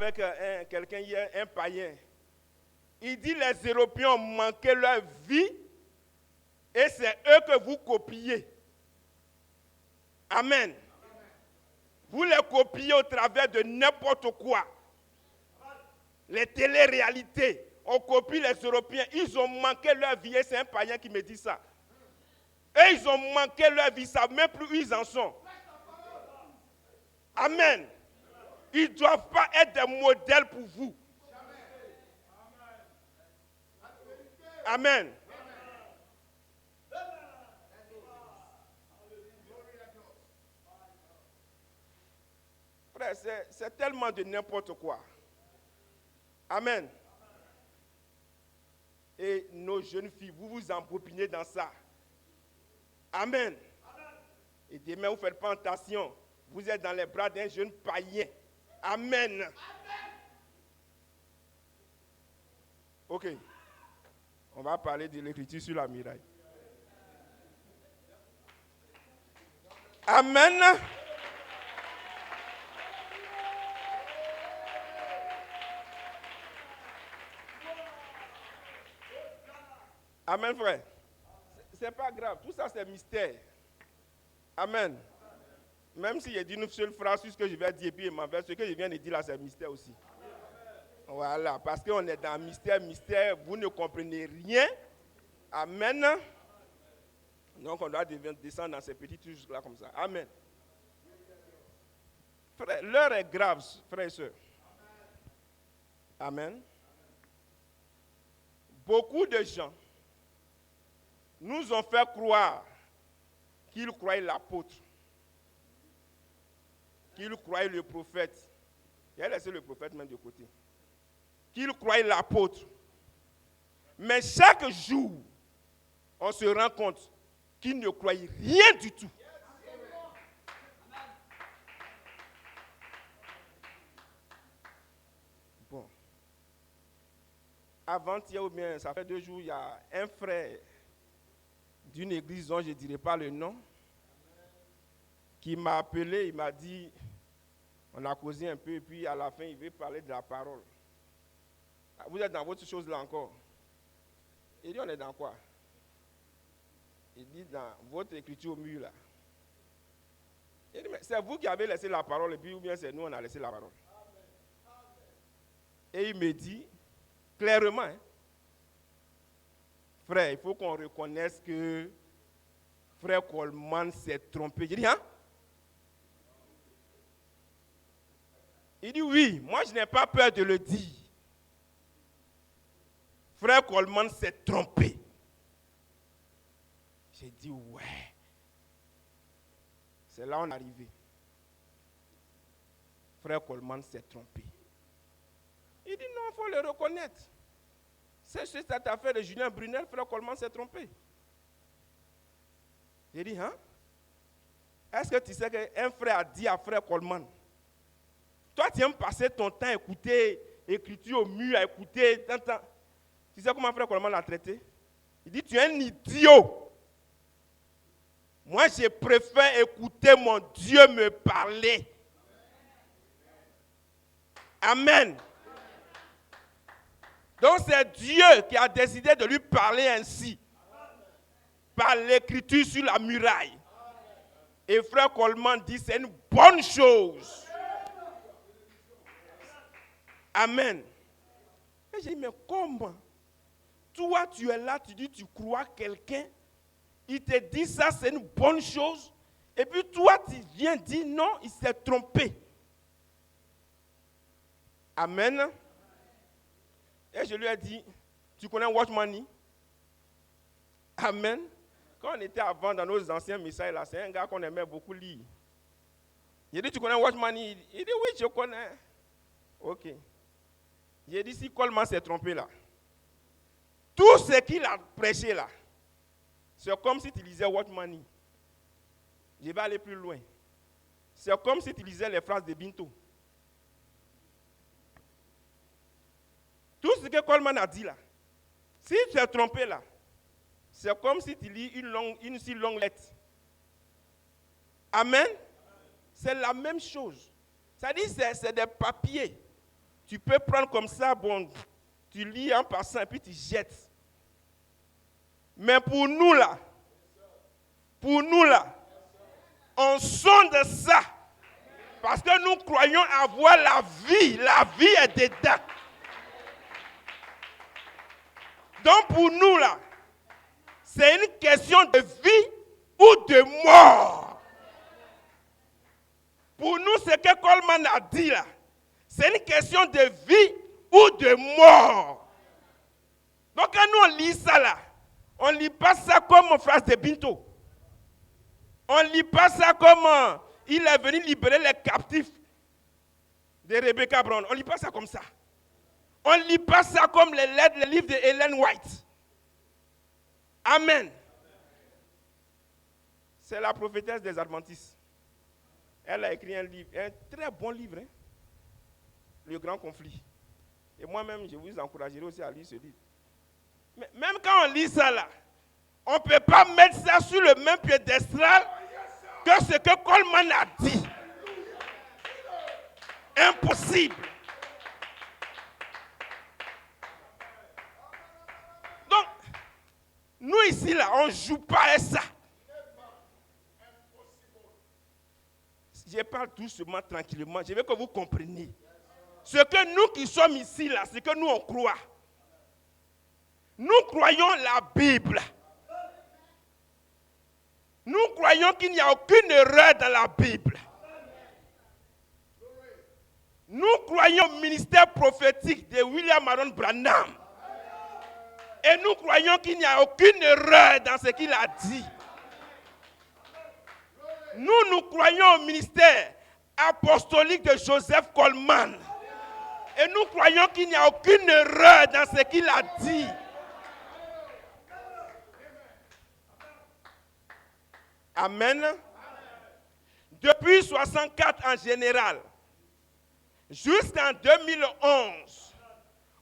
avec quelqu'un hier, un païen. Il dit les Européens ont manqué leur vie et c'est eux que vous copiez. Amen. Vous les copiez au travers de n'importe quoi. Les téléréalités, on copie les Européens. Ils ont manqué leur vie et c'est un païen qui me dit ça. Et ils ont manqué leur vie, ils ne savent même plus où ils en sont. Amen. Ils ne doivent pas être des modèles pour vous. Amen. Frère, c'est tellement de n'importe quoi. Amen. Et nos jeunes filles, vous vous embobinez dans ça. Amen. Et demain, vous ne faites pas attention. Vous êtes dans les bras d'un jeune païen. Amen. Ok. On va parler de l'écriture sur la muraille. Amen. Amen, frère. C'est pas grave. Tout ça, c'est mystère. Amen. Même si j'ai dit une seule phrase sur ce que je vais dire, et puis il m'en va, ce que je viens de dire là, c'est mystère aussi. Voilà, parce qu'on est dans mystère, vous ne comprenez rien. Amen. Donc on doit descendre dans ces petits trucs là comme ça. Amen. Frère, l'heure est grave, frères et sœurs. Amen. Beaucoup de gens nous ont fait croire qu'ils croyaient l'apôtre, qu'ils croyaient le prophète. Il a laissé le prophète même de côté. Qu'ils croyaient l'apôtre. Mais chaque jour, on se rend compte qu'ils ne croyaient rien du tout. Bon. Avant-hier ou bien, ça fait 2 jours, il y a un frère d'une église dont je ne dirai pas le nom, qui m'a appelé, il m'a dit, on a causé un peu, et puis à la fin, il veut parler de la parole. Vous êtes dans votre chose là encore. Il dit, on est dans quoi? Il dit, dans votre écriture au mur là. Il dit, mais c'est vous qui avez laissé la parole, et puis ou bien c'est nous, on a laissé la parole. Et il me dit, clairement, hein, frère, il faut qu'on reconnaisse que frère Coleman s'est trompé. J'ai dit, hein? Il dit, oui, moi je n'ai pas peur de le dire. Frère Coleman s'est trompé. J'ai dit, ouais. C'est là où on est arrivé. Frère Coleman s'est trompé. Il dit, non, il faut le reconnaître. C'est cette affaire de Julien Brunel, frère Coleman s'est trompé. J'ai dit, hein? Est-ce que tu sais qu'un frère a dit à frère Coleman, toi tu aimes passer ton temps à écouter écriture au mur, à écouter, tu sais comment frère Coleman l'a traité? Il dit, tu es un idiot. Moi, je préfère écouter mon Dieu me parler. Amen. Donc, c'est Dieu qui a décidé de lui parler ainsi. Par l'écriture sur la muraille. Et frère Coleman dit, c'est une bonne chose. Amen. Et j'ai dit, mais comment? Toi, tu es là, tu dis, tu crois quelqu'un, il te dit ça, c'est une bonne chose, et puis toi, tu viens dire non, il s'est trompé. Amen. Et je lui ai dit, tu connais Watchmani? Amen. Quand on était avant dans nos anciens messages, là, c'est un gars qu'on aimait beaucoup lire. J'ai dit, tu connais Watchmani? Il dit, oui, je connais. Ok. J'ai dit, si Coleman s'est trompé là, tout ce qu'il a prêché là, c'est comme si tu lisais Watchmani. Je vais aller plus loin. C'est comme si tu lisais les phrases de Binto. Tout ce que Coleman a dit là, si tu es trompé là, c'est comme si tu lis une si longue lettre. Amen. C'est la même chose. C'est-à-dire c'est des papiers. tu peux prendre comme ça, bon, tu lis en passant et puis tu jettes. Mais pour nous là, on sonde ça. Parce que nous croyons avoir la vie. La vie est dedans. Donc pour nous là, c'est une question de vie ou de mort. Pour nous, ce que Coleman a dit là, c'est une question de vie ou de mort. Donc quand nous on lit ça là, on ne lit pas ça comme phrase de Binto. On ne lit pas ça comme il est venu libérer les captifs de Rebecca Brown. On ne lit pas ça comme ça. On ne lit pas ça comme les lettres, les livres de Ellen White. Amen. C'est la prophétesse des Adventistes. Elle a écrit un livre, un très bon livre, hein? Le Grand Conflit. Et moi-même, je vous encouragerai aussi à lire ce livre. Mais même quand on lit ça là, on ne peut pas mettre ça sur le même piédestal que ce que Coleman a dit. Impossible. Donc, nous ici là, on ne joue pas à ça. Je parle doucement, tranquillement. Je veux que vous compreniez. Ce que nous qui sommes ici là, c'est que nous on croit. Nous croyons la Bible. Nous croyons qu'il n'y a aucune erreur dans la Bible. Nous croyons au ministère prophétique de William Aaron Branham. Et nous croyons qu'il n'y a aucune erreur dans ce qu'il a dit. Nous croyons au ministère apostolique de Joseph Coleman. Et nous croyons qu'il n'y a aucune erreur dans ce qu'il a dit. Amen. Depuis 1964 en général, jusqu'en 2011,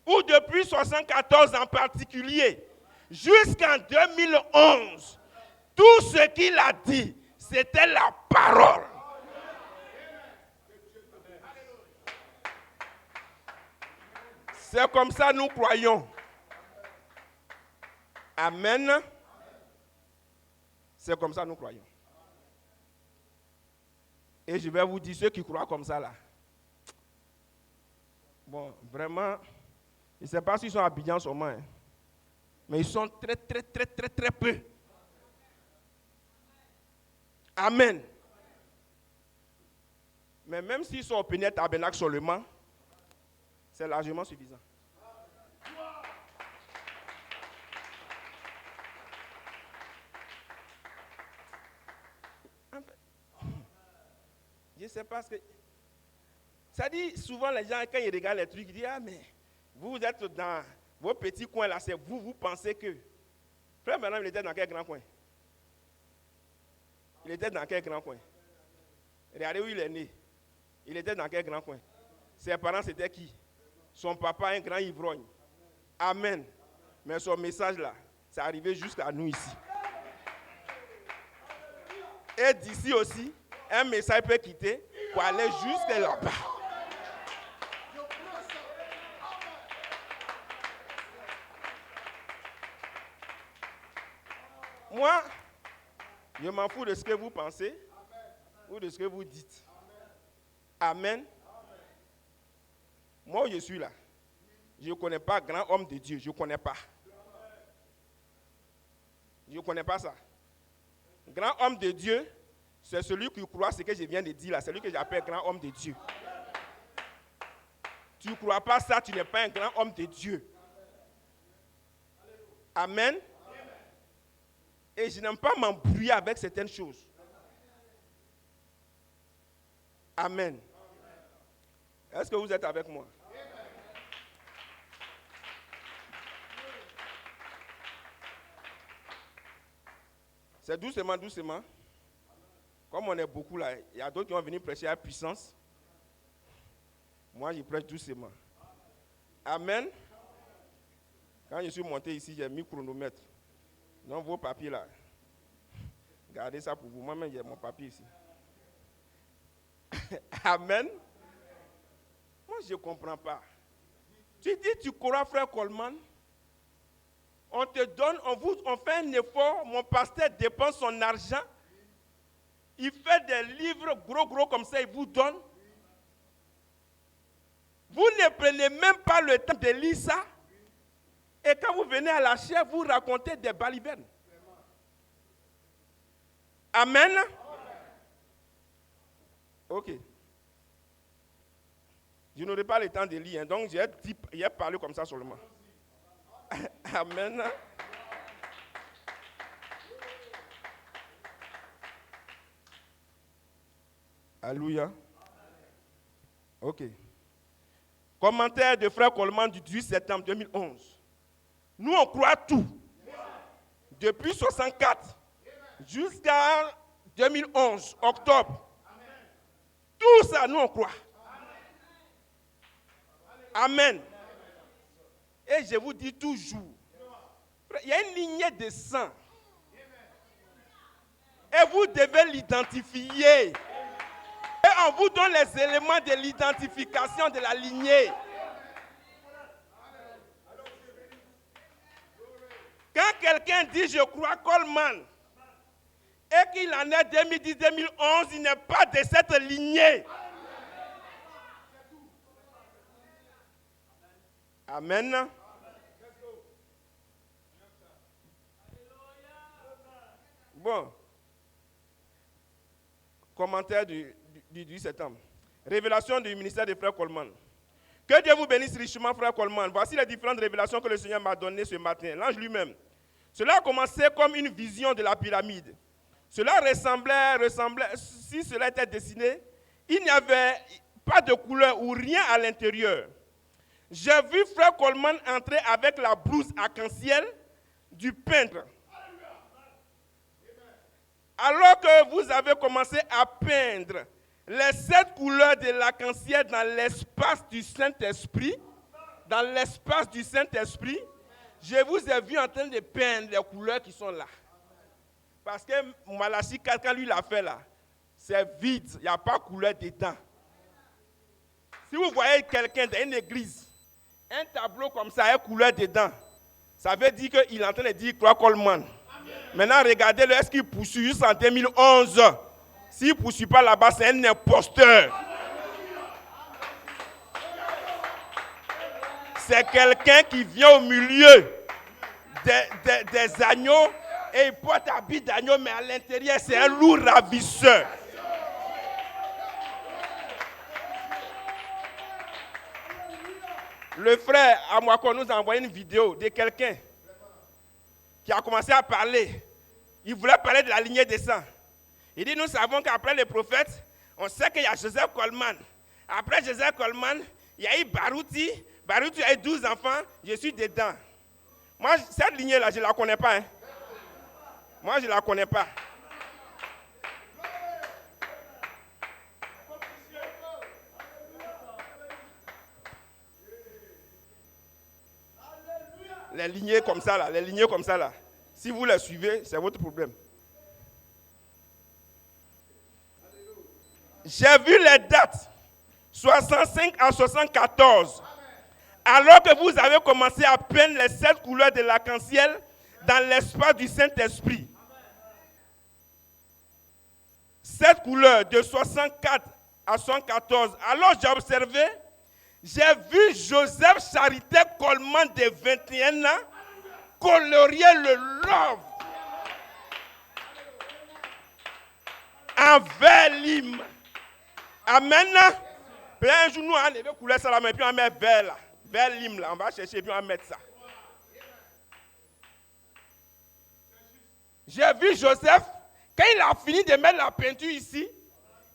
ou depuis 1974 en particulier, jusqu'en 2011, tout ce qu'il a dit, c'était la parole. C'est comme ça nous croyons. Amen. C'est comme ça nous croyons. Et je vais vous dire, ceux qui croient comme ça là, bon, vraiment, je ne sais pas s'ils sont Abidjan en ce moment, hein, mais ils sont très peu. Amen. Mais même s'ils sont au Péniel Tabernacle seulement, c'est largement suffisant. En fait, je ne sais pas ce que... Ça dit, souvent les gens, quand ils regardent les trucs, ils disent, ah mais, vous êtes dans vos petits coins là, c'est vous, vous pensez que... Frère Branham, il était dans quel grand coin? Il était dans quel grand coin? Regardez où il est né. Il était dans quel grand coin? Ses parents, c'était qui? Son papa, un grand ivrogne. Amen. Mais son message là, c'est arrivé jusqu'à nous ici. Et d'ici aussi, un message peut quitter pour aller jusqu'à là-bas. Moi, je m'en fous de ce que vous pensez ou de ce que vous dites. Amen. Moi, je suis là. Je ne connais pas grand homme de Dieu. Je ne connais pas. Je ne connais pas ça. Grand homme de Dieu, c'est celui qui croit ce que je viens de dire là. C'est celui que j'appelle grand homme de Dieu. Tu ne crois pas ça, tu n'es pas un grand homme de Dieu. Amen. Et je n'aime pas m'embrouiller avec certaines choses. Amen. Est-ce que vous êtes avec moi? C'est doucement, doucement. Comme on est beaucoup là, il y a d'autres qui vont venir prêcher à puissance. Moi, je prêche doucement. Amen. Quand je suis monté ici, j'ai mis chronomètre. Donc, vos papiers là, gardez ça pour vous. Moi-même, j'ai mon papier ici. Amen. Moi, je ne comprends pas. Tu dis, tu crois, frère Coleman, on te donne, on fait un effort, mon pasteur dépense son argent, il fait des livres gros comme ça, il vous donne. Vous ne prenez même pas le temps de lire ça. Et quand vous venez à la chaire, vous racontez des balivernes. Amen. Ok. Je n'aurai pas le temps de lire, hein, donc j'ai parlé comme ça seulement. Amen. Alléluia. Ok. Commentaire de frère Coleman du 18 septembre 2011. Nous, on croit tout. Depuis 64 jusqu'à 2011, octobre. Tout ça, nous, on croit. Amen. Et je vous dis toujours, il y a une lignée de sang. Et vous devez l'identifier. Et on vous donne les éléments de l'identification de la lignée. Quand quelqu'un dit je crois Coleman et qu'il en est 2010-2011, il n'est pas de cette lignée. Amen. Bon. Commentaire du 10 septembre. Révélation du ministère de frère Coleman. Que Dieu vous bénisse richement, frère Coleman. Voici les différentes révélations que le Seigneur m'a données ce matin. L'ange lui-même. Cela a commencé comme une vision de la pyramide. Cela ressemblait, si cela était dessiné, il n'y avait pas de couleur ou rien à l'intérieur. J'ai vu frère Coleman entrer avec la blouse arc-en-ciel du peintre. Alors que vous avez commencé à peindre les 7 couleurs de l'arc-en-ciel dans l'espace du Saint-Esprit, je vous ai vu en train de peindre les couleurs qui sont là. Parce que Malachie 4, quand lui l'a fait là, c'est vide, il n'y a pas de couleur dedans. Si vous voyez quelqu'un dans une église, un tableau comme ça, avec couleur dedans, ça veut dire qu'il est en train de dire croix Coleman. Maintenant, regardez-le, est-ce qu'il poursuit juste en 2011? S'il ne poursuit pas là-bas, c'est un imposteur. C'est quelqu'un qui vient au milieu des agneaux et il porte habit d'agneau, mais à l'intérieur, c'est un loup ravisseur. Le frère Amwako nous a envoyé une vidéo de quelqu'un qui a commencé à parler. Il voulait parler de la lignée des sangs. Il dit, nous savons qu'après les prophètes, on sait qu'il y a Joseph Coleman. Après Joseph Coleman, il y a eu Barouti. Barouti a eu 12 enfants, je suis dedans. Moi, cette lignée-là, je ne la connais pas. Hein. Moi, je ne la connais pas. Les lignées comme ça là, si vous les suivez, c'est votre problème. J'ai vu les dates 65 à 74. Alors que vous avez commencé à peindre les 7 couleurs de l'arc-en-ciel dans l'espace du Saint-Esprit. 7 couleurs de 64 à 74. Alors j'ai observé, j'ai vu Joseph Charité Coleman de 21 ans colorier le love en vert lime. Amen. Puis un jour, nous, on a levé couleur ça là, mais puis on met vert là. Vert lime là. On va chercher et puis on va mettre ça. J'ai vu Joseph, quand il a fini de mettre la peinture ici,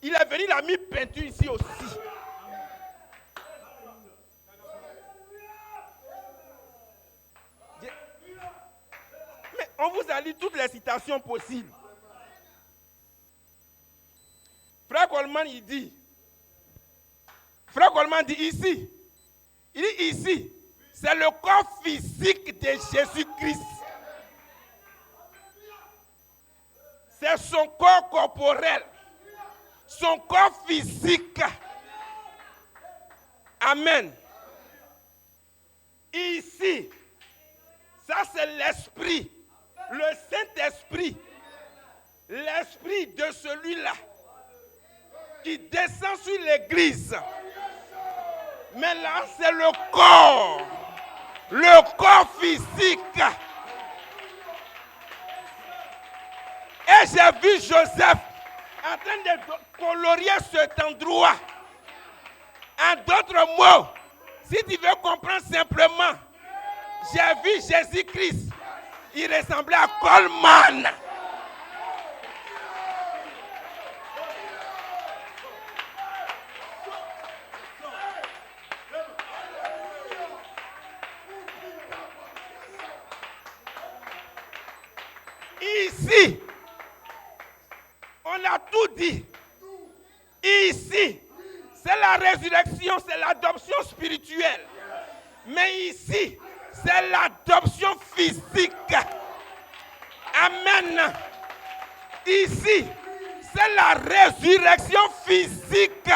il est venu, il a mis peinture ici aussi. Mais on vous a lu toutes les citations possibles. Frère Coleman, il dit, Frère Coleman dit ici, il dit ici, c'est le corps physique de Jésus-Christ. C'est son corps corporel, son corps physique. Amen. l'esprit, le Saint-Esprit, l'esprit de celui-là qui descend sur l'église. Mais là, c'est le corps physique. Et j'ai vu Joseph en train de colorier cet endroit. En d'autres mots, si tu veux comprendre simplement, j'ai vu Jésus-Christ. Il ressemblait à Coleman. Ici, on a tout dit. Ici, c'est la résurrection, c'est l'adoption spirituelle. Mais ici, c'est l'adoption physique. Amen. Ici, c'est la résurrection physique.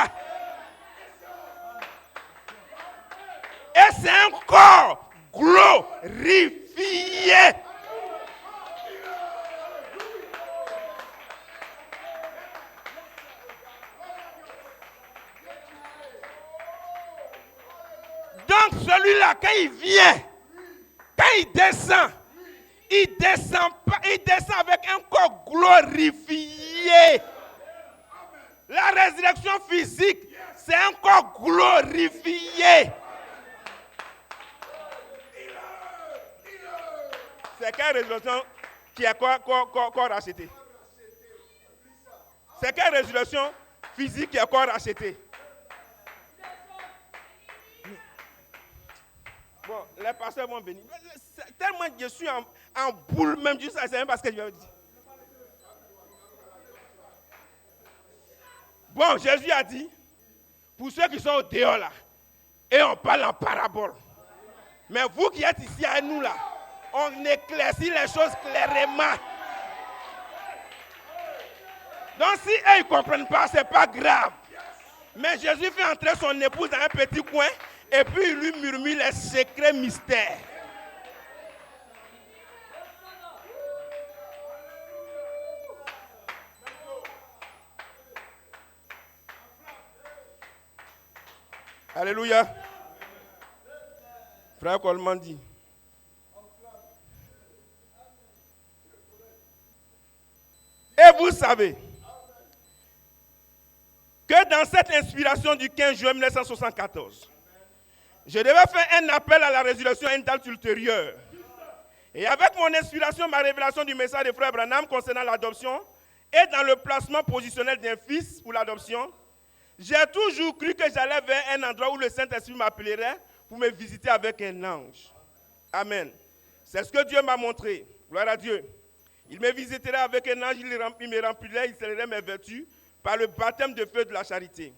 Et c'est un corps glorifié. Donc celui-là, quand il vient, quand il descend pas, il descend avec un corps glorifié. La résurrection physique, c'est un corps glorifié. C'est quelle résurrection qui est corps racheté? C'est quelle résurrection physique qui est corps racheté? Bon, les pasteurs vont venir. Tellement je suis en boule, même juste ça, c'est même parce que je vais dire. Bon, Jésus a dit, pour ceux qui sont au dehors là, et on parle en parabole. Mais vous qui êtes ici à nous là, on éclaircit les choses clairement. Donc si eux ne comprennent pas, ce n'est pas grave. Mais Jésus fait entrer son épouse dans un petit coin et puis il lui murmure les secrets mystères. Alléluia. Frère Coleman dit. Et vous savez que dans cette inspiration du 15 juin 1974, je devais faire un appel à la résurrection à une date ultérieure. Et avec mon inspiration, ma révélation du message de frère Branham concernant l'adoption et dans le placement positionnel d'un fils pour l'adoption, j'ai toujours cru que j'allais vers un endroit où le Saint-Esprit m'appellerait pour me visiter avec un ange. Amen. C'est ce que Dieu m'a montré. Gloire à Dieu. Il me visiterait avec un ange, il me remplirait, il scellerait mes vertus par le baptême de feu de la charité.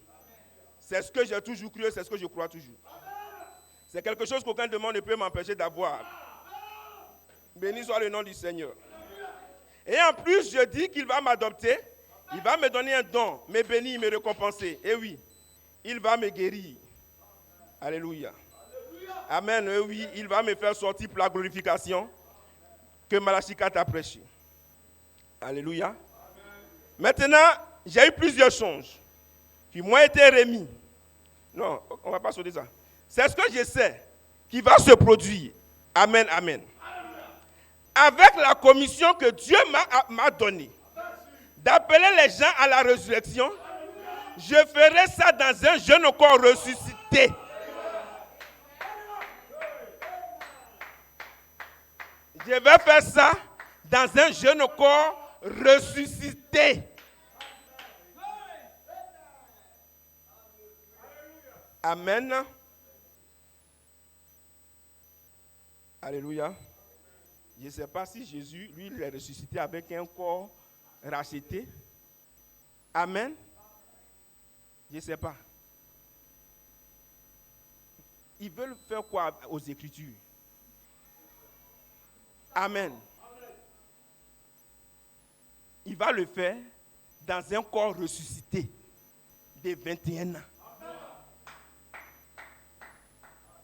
C'est ce que j'ai toujours cru, c'est ce que je crois toujours. C'est quelque chose qu'aucun démon ne peut m'empêcher d'avoir. Béni soit le nom du Seigneur. Et en plus, je dis qu'il va m'adopter, il va me donner un don, me bénir, me récompenser. Et oui, il va me guérir. Alléluia. Amen. Et oui, il va me faire sortir pour la glorification que Malachi 4 a prêché. Alléluia. Maintenant, j'ai eu plusieurs songes qui m'ont été remis. Non, on ne va pas sauter ça. C'est ce que je sais qui va se produire. Amen, amen. Avec la commission que Dieu m'a donnée d'appeler les gens à la résurrection, je ferai ça dans un jeune corps ressuscité. Je vais faire ça dans un jeune corps ressuscité. Amen. Alléluia. Je ne sais pas si Jésus, lui, il est ressuscité avec un corps racheté. Amen. Je ne sais pas. Ils veulent faire quoi aux Écritures? Amen. Il va le faire dans un corps ressuscité de 21 ans.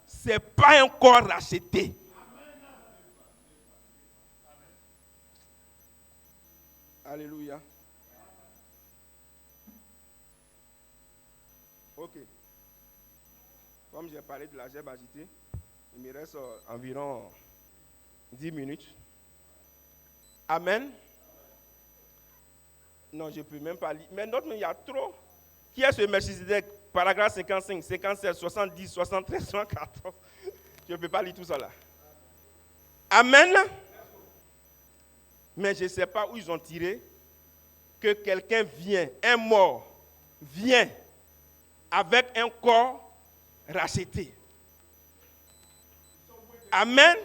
Ce n'est pas un corps racheté. Alléluia. Ok. Comme j'ai parlé de la gerbe agitée, il me reste environ 10 minutes. Amen. Non, je ne peux même pas lire. Mais d'autres, il y a trop. Qui est ce Melchisedec? Paragraphe 55, 57, 70, 73, 74. Je ne peux pas lire tout ça là. Amen. Mais je ne sais pas où ils ont tiré que quelqu'un vient, un mort, vient avec un corps racheté. Amen.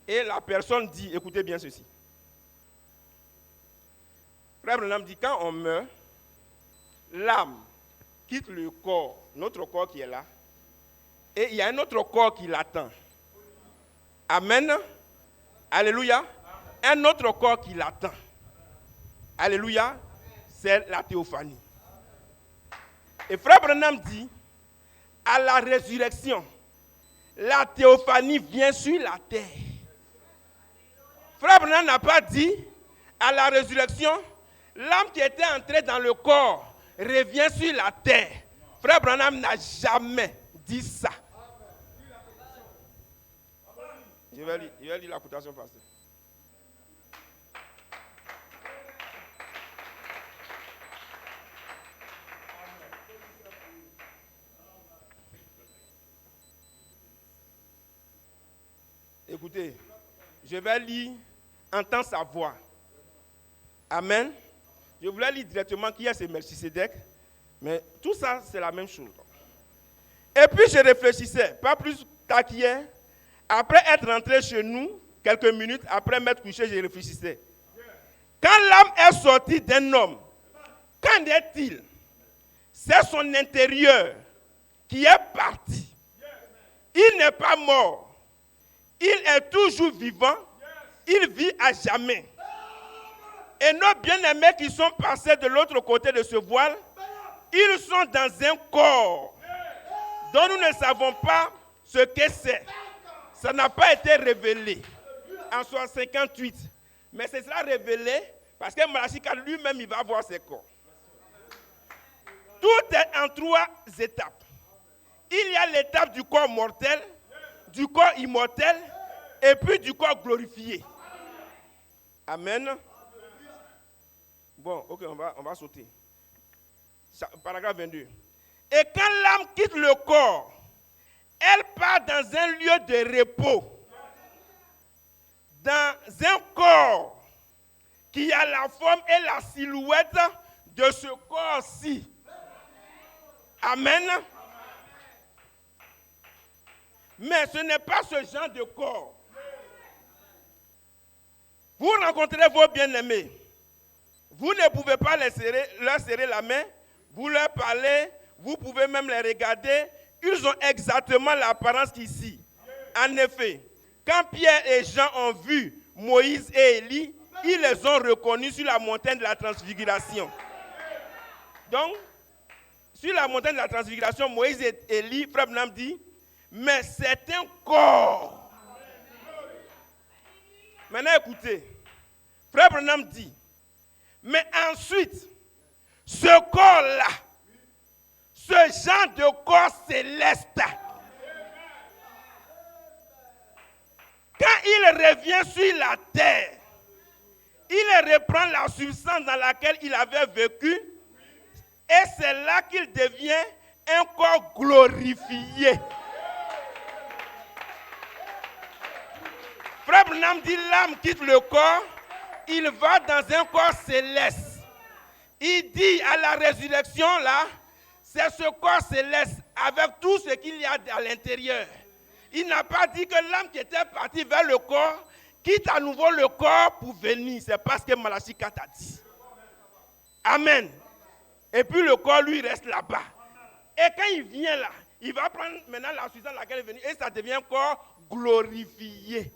Et la personne dit, écoutez bien ceci. Frère Branham dit, quand on meurt, l'âme quitte le corps, notre corps qui est là, et il y a un autre corps qui l'attend. Amen. Alléluia. Un autre corps qui l'attend. Alléluia. C'est la théophanie. Et frère Branham dit, à la résurrection, la théophanie vient sur la terre. Frère Branham n'a pas dit, à la résurrection, l'âme qui était entrée dans le corps revient sur la terre. Frère Branham n'a jamais dit ça. Je vais lire la quotation, pasteur. Écoutez, je vais lire, entendre sa voix. Amen. Je voulais lire directement qui est ce Melchisedec, mais tout ça, c'est la même chose. Et puis je réfléchissais, pas plus tard qu'hier, après être rentré chez nous, quelques minutes après m'être couché, je réfléchissais. Quand l'âme est sortie d'un homme, qu'en est-il? C'est son intérieur qui est parti. Il n'est pas mort. Il est toujours vivant. Il vit à jamais. Et nos bien-aimés qui sont passés de l'autre côté de ce voile, ils sont dans un corps dont nous ne savons pas ce que c'est. Ça n'a pas été révélé en 1958. Mais ce sera révélé parce que Malachika lui-même, il va voir ses corps. Tout est en 3 étapes. Il y a l'étape du corps mortel, du corps immortel et puis du corps glorifié. Amen. Bon, ok, on va sauter. Paragraphe 22. Et quand l'âme quitte le corps, elle part dans un lieu de repos. Dans un corps qui a la forme et la silhouette de ce corps-ci. Amen. Mais ce n'est pas ce genre de corps. Vous rencontrez vos bien-aimés. Vous ne pouvez pas leur serrer la main, vous leur parlez, vous pouvez même les regarder. Ils ont exactement l'apparence qu'ici. En effet, quand Pierre et Jean ont vu Moïse et Élie, ils les ont reconnus sur la montagne de la transfiguration. Donc, sur la montagne de la transfiguration, Moïse et Élie, Frère Branham dit, mais c'est un corps. Maintenant écoutez, Frère Branham dit, mais ensuite, ce corps-là, ce genre de corps céleste, quand il revient sur la terre, il reprend la substance dans laquelle il avait vécu, et c'est là qu'il devient un corps glorifié. Frère Branham dit, l'âme quitte le corps, il va dans un corps céleste. Il dit à la résurrection, là, c'est ce corps céleste avec tout ce qu'il y a à l'intérieur. Il n'a pas dit que l'âme qui était partie vers le corps quitte à nouveau le corps pour venir. C'est parce que Malachika a dit. Amen. Et puis le corps, lui, reste là-bas. Et quand il vient là, il va prendre maintenant la substance dans laquelle il est venu et ça devient un corps glorifié.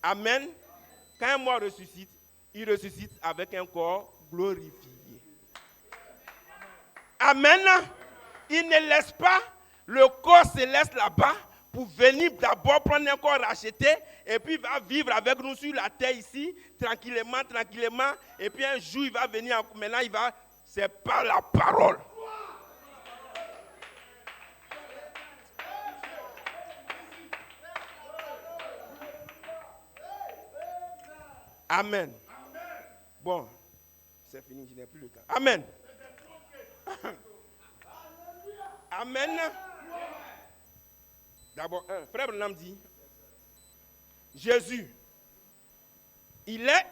Amen. Quand un mort ressuscite, il ressuscite avec un corps glorifié. Amen. Il ne laisse pas le corps céleste là-bas pour venir d'abord prendre un corps racheté et puis il va vivre avec nous sur la terre ici, tranquillement. Et puis un jour, il va venir, maintenant c'est par la parole. Amen. Bon, c'est fini, je n'ai plus le temps. Amen. Amen. D'abord, frère Branham dit, Jésus, il est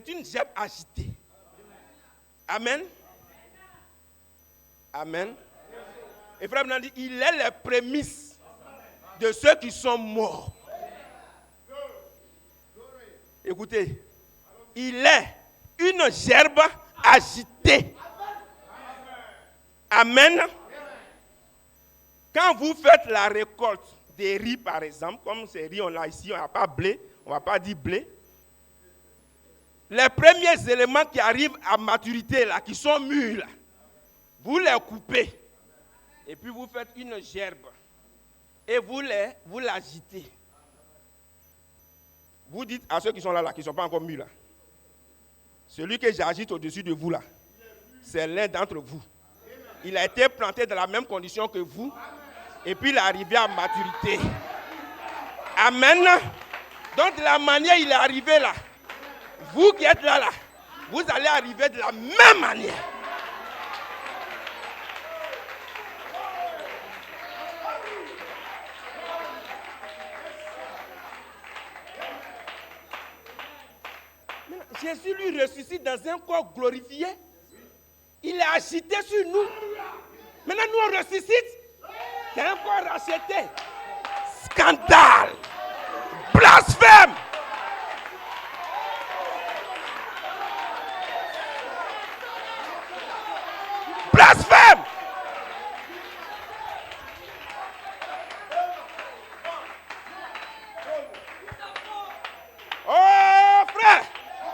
une gerbe agitée. Amen. Amen. Et frère Branham dit, il est les prémices de ceux qui sont morts. Écoutez, il est une gerbe agitée. Amen. Quand vous faites la récolte des riz, par exemple, comme ces riz, on l'a ici, on n'a pas blé, on ne va pas dire blé. Les premiers éléments qui arrivent à maturité, là, qui sont mûrs, là, vous les coupez. Et puis vous faites une gerbe. Et vous l'agitez. Vous dites à ceux qui sont là, qui ne sont pas encore mûrs, là, celui que j'agite au-dessus de vous, là, c'est l'un d'entre vous. Il a été planté dans la même condition que vous. Et puis il est arrivé à maturité. Amen. Donc de la manière il est arrivé là, vous qui êtes là, vous allez arriver de la même manière. Jésus lui ressuscite dans un corps glorifié. Il est agité sur nous. Maintenant, nous, on ressuscite. C'est un corps racheté. Scandale. Blasphème. Blasphème. Oh, frère.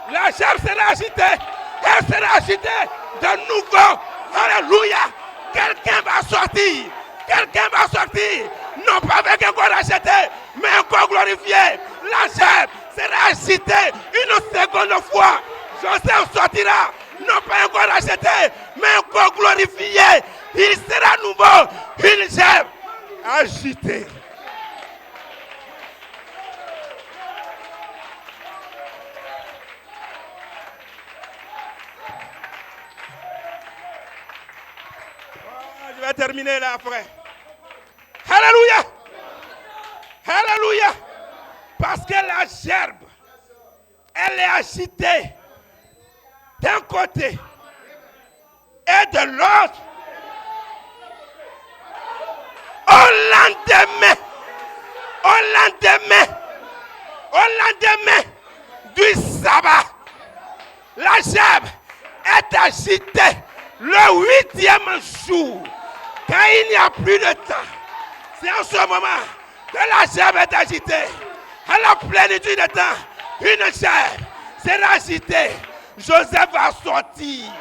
La chair sera agitée. Elle sera agitée de nouveau. Alléluia. Quelqu'un va sortir. Quelqu'un va sortir. Non pas avec un corps racheté, mais un corps glorifié. La chair sera agitée une seconde fois. Joseph sortira. Non pas un corps racheté, mais un corps glorifié. Il sera nouveau. Une chair agitée. Je vais terminer là après. Alléluia. Alléluia. Parce que la gerbe, elle est agitée d'un côté et de l'autre. Au lendemain du sabbat, la gerbe est agitée le 8e jour. Quand il n'y a plus de temps, c'est en ce moment que la gerbe est agitée. À la plénitude de temps, une gerbe sera agitée. Joseph va sortir.